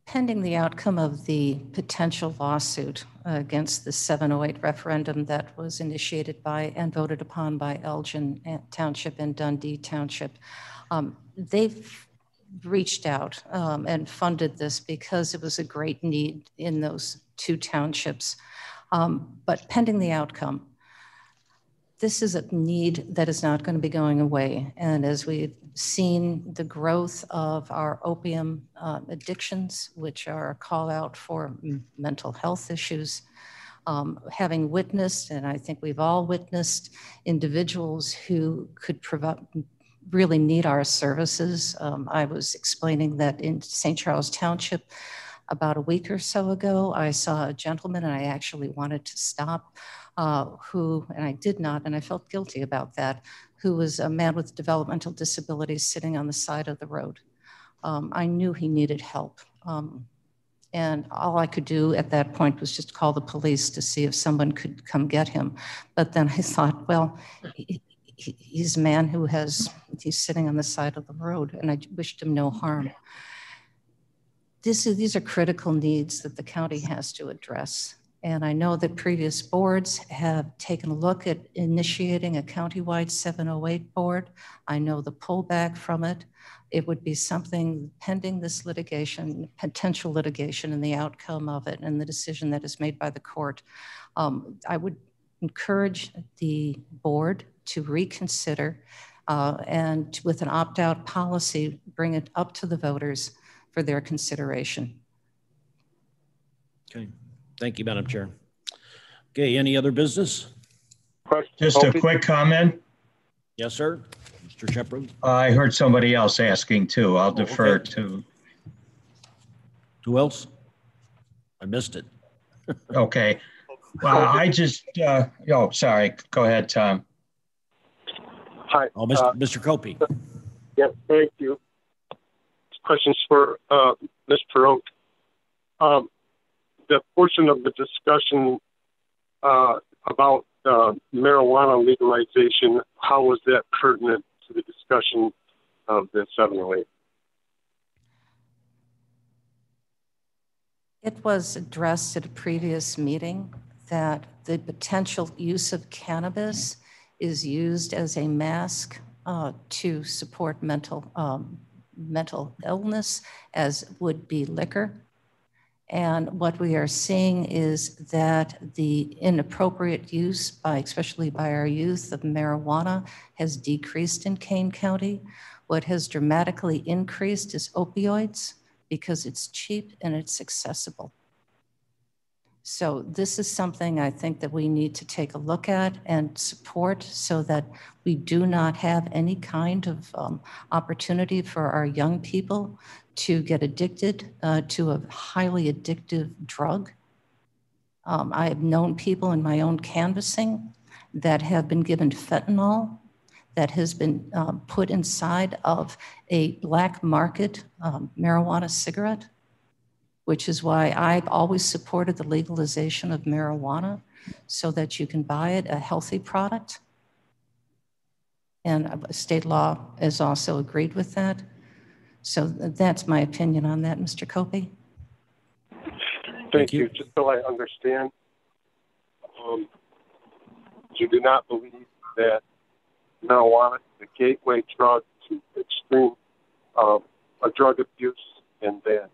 Pending the outcome of the potential lawsuit against the 708 referendum that was initiated by and voted upon by Elgin Township and Dundee Township, they've reached out and funded this because it was a great need in those two townships. But pending the outcome, this is a need that is not going to be going away. And as we've seen the growth of our opium addictions, which are a call out for mental health issues, having witnessed, and I think we've all witnessed, individuals who could really need our services. I was explaining that in St. Charles Township about a week or so ago, I saw a gentleman, and I actually wanted to stop, who, and I did not, and I felt guilty about that, who was a man with developmental disabilities sitting on the side of the road. I knew he needed help. And all I could do at that point was just call the police to see if someone could come get him. But then I thought, well, he's a man who he's sitting on the side of the road, and I wished him no harm. These are critical needs that the county has to address. And I know that previous boards have taken a look at initiating a countywide 708 board. I know the pullback from it. It would be something pending this litigation, potential litigation, and the outcome of it and the decision that is made by the court. I would encourage the board to reconsider and with an opt-out policy, bring it up to the voters for their consideration. Okay. Thank you, Madam Chair. Okay, any other business? Just a quick comment. Yes, sir. Mr. Shepard. I heard somebody else asking too. I'll defer to. Who else? I missed it. Okay. I just, oh, sorry. Go ahead, Tom. Hi. Oh, Mr. Copey. Yeah, thank you. Questions for Ms. Perot. The portion of the discussion about marijuana legalization, how was that pertinent to the discussion of the 708? It was addressed at a previous meeting that the potential use of cannabis is used as a mask to support mental illness, as would be liquor. And what we are seeing is that the inappropriate use, especially by our youth, of marijuana has decreased in Kane County. What has dramatically increased is opioids because it's cheap and it's accessible. So this is something I think that we need to take a look at and support so that we do not have any kind of opportunity for our young people to get addicted to a highly addictive drug. I have known people in my own canvassing that have been given fentanyl that has been put inside of a black market marijuana cigarette, which is why I've always supported the legalization of marijuana so that you can buy it, a healthy product. And state law has also agreed with that. So that's my opinion on that, Mr. Copey. Thank you. Just so I understand, you do not believe that marijuana is a gateway drug to extreme drug abuse, and that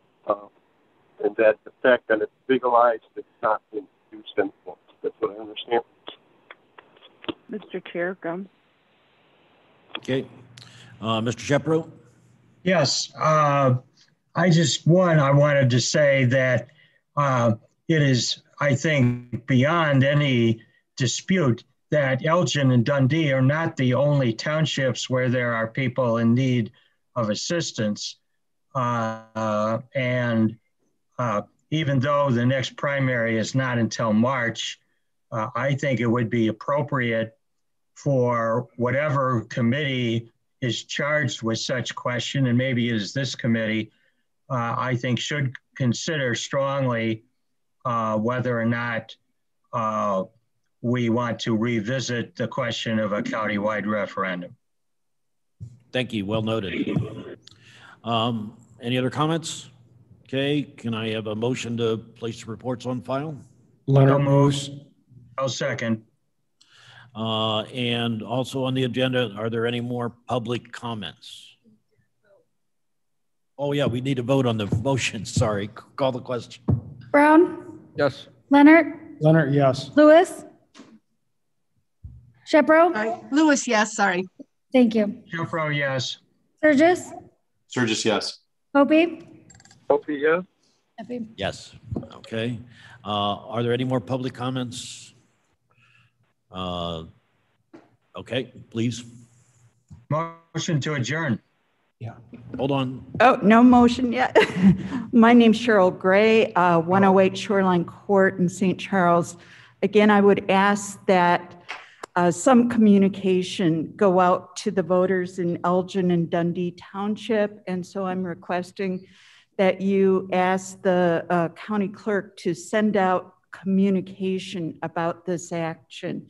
the fact that it's legalized is not being used anymore. That's what I understand. Mr. Chair, Gum. Okay. Mr. Shepard. Yes. I wanted to say that it is, I think, beyond any dispute that Elgin and Dundee are not the only townships where there are people in need of assistance. And even though the next primary is not until March, I think it would be appropriate for whatever committee is charged with such question, and maybe it is this committee, I think should consider strongly whether or not we want to revisit the question of a countywide referendum. Thank you. Well noted. Any other comments? Okay. Can I have a motion to place the reports on file? Leonard moves. I'll second. And also on the agenda, are there any more public comments? Oh yeah, we need to vote on the motion. Sorry. Call the question. Brown? Yes. Leonard? Leonard, yes. Lewis? Shepro? Lewis, yes, sorry. Thank you. Shepro, yes. Sturgis? Sturgis, yes. Opie? Opie, yes. Happy. Yes. Okay. Are there any more public comments? Okay, please. Motion to adjourn. Yeah. Hold on. Oh, no motion yet. My name's Cheryl Gray, 108 Shoreline Court in St. Charles. Again, I would ask that some communication go out to the voters in Elgin and Dundee Township. And so I'm requesting that you ask the county clerk to send out communication about this action.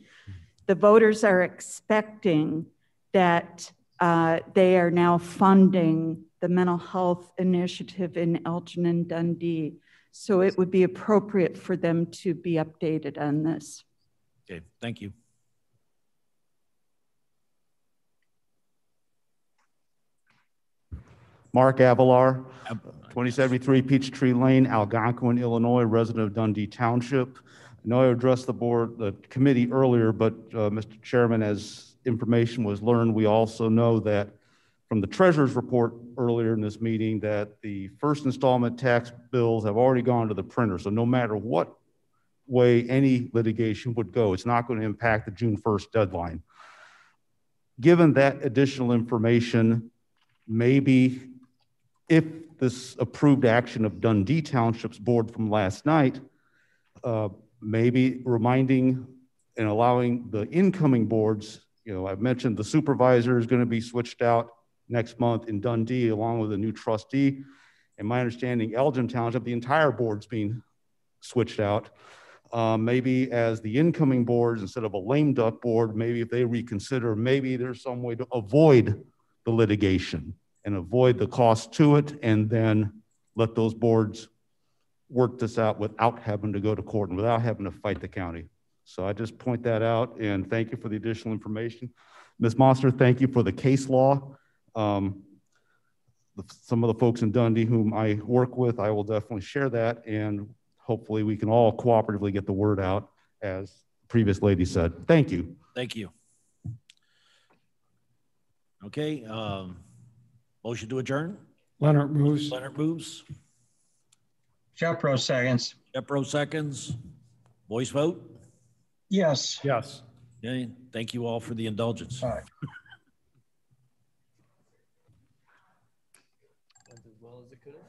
The voters are expecting that they are now funding the mental health initiative in Elgin and Dundee. So it would be appropriate for them to be updated on this. Okay, thank you. Mark Avalar, 2073 Peachtree Lane, Algonquin, Illinois, resident of Dundee Township. I know I addressed the committee earlier, but Mr. Chairman, as information was learned, we also know that from the treasurer's report earlier in this meeting that the first installment tax bills have already gone to the printer. So no matter what way any litigation would go, it's not going to impact the June 1st deadline. Given that additional information, maybe if this approved action of Dundee Township's board from last night, maybe reminding and allowing the incoming boards, I've mentioned the supervisor is going to be switched out next month in Dundee along with a new trustee. And my understanding, Elgin Township, the entire board's being switched out. Maybe as the incoming boards, instead of a lame duck board, maybe if they reconsider, maybe there's some way to avoid the litigation and avoid the cost to it, and then let those boards work this out without having to go to court and without having to fight the county. So I just point that out, and thank you for the additional information. Ms. Monster, thank you for the case law. Some of the folks in Dundee whom I work with, I will definitely share that, and hopefully we can all cooperatively get the word out, as the previous lady said. Thank you. Thank you. Okay, motion to adjourn? Leonard moves. Leonard moves. Jeffro seconds. Jeffro seconds. Voice vote? Yes. Yes. Okay, thank you all for the indulgence. All right. Went as well as it could have.